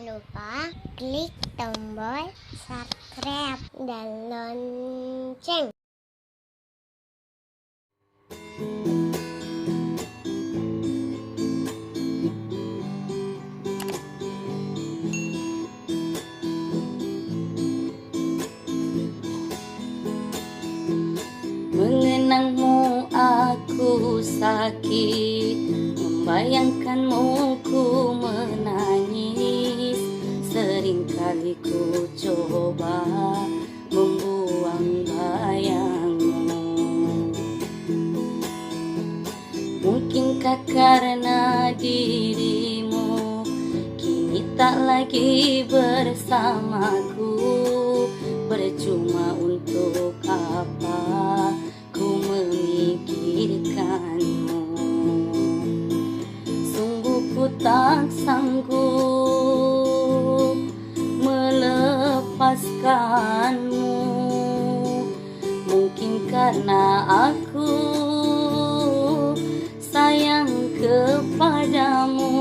lupa klik tombol subscribe dan lonceng. Mengenangmu aku sakit, membayangkanmu ku menangis. Seringkali ku coba membuang bayangmu. Mungkinkah karena dirimu kini tak lagi bersamaku? Percuma untuk apa ku memikirkanmu. Sungguh ku tak sanggup melepaskanmu. Mungkin karena aku sayang kepadamu,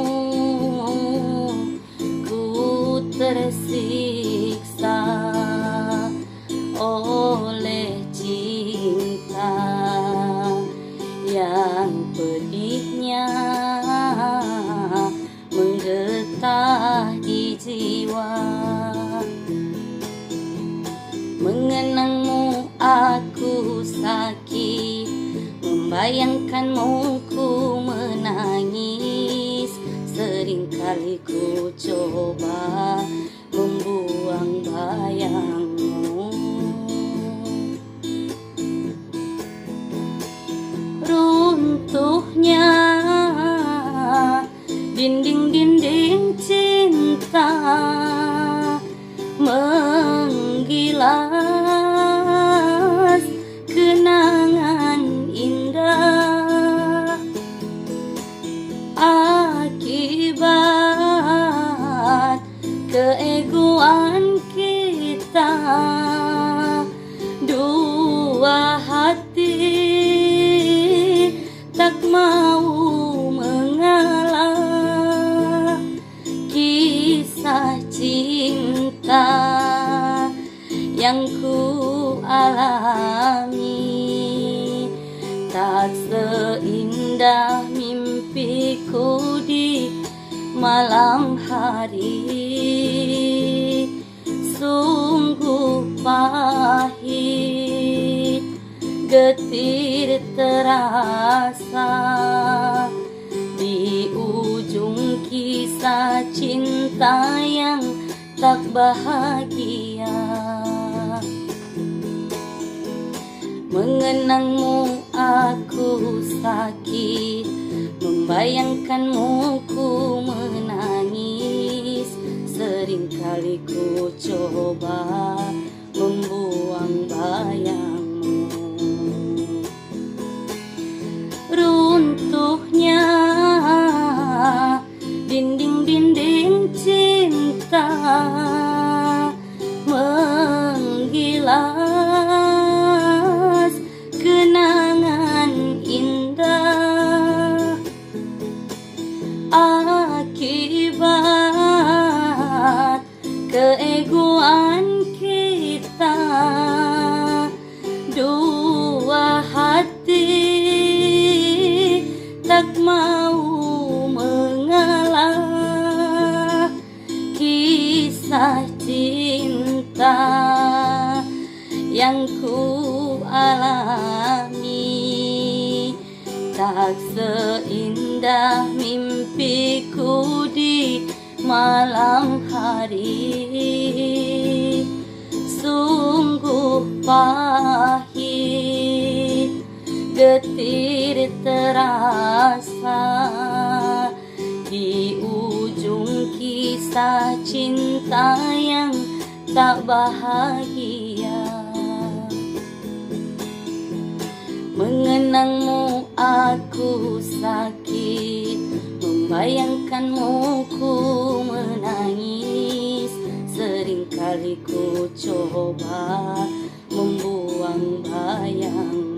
ku tersiksa oleh cinta yang pedihnya menggetah di jiwa. Mengenangmu aku sakit, membayangkanmu ku menangis. Seringkali ku coba membuang bayangmu. Runtuhnya dinding-dinding cinta, menggilas kenangan indah. Akibat keegoan kita, dua hati tak mau mengalah. Kisah cinta yang ku alami tak seindah mimpiku di malam hari. Sungguh pahit, getir terasa di ujung kisah cinta yang tak bahagia. Mengenangmu aku sakit, membayangkanmu ku menangis. Seringkali ku coba membuang bayangmu. Runtuhnya dinding-dinding cinta, menggilas kenangan indah. Akibat keegoan kita, dua hati tak mau mengalah. Kisah cinta yang ku alami tak seindah mimpiku di malam hari. Sungguh pahit, getir terasa di ujung kisah cinta yang tak bahagia. Mengenangmu aku sakit, membayangkanmu ku menangis. Seringkali ku coba membuang bayang.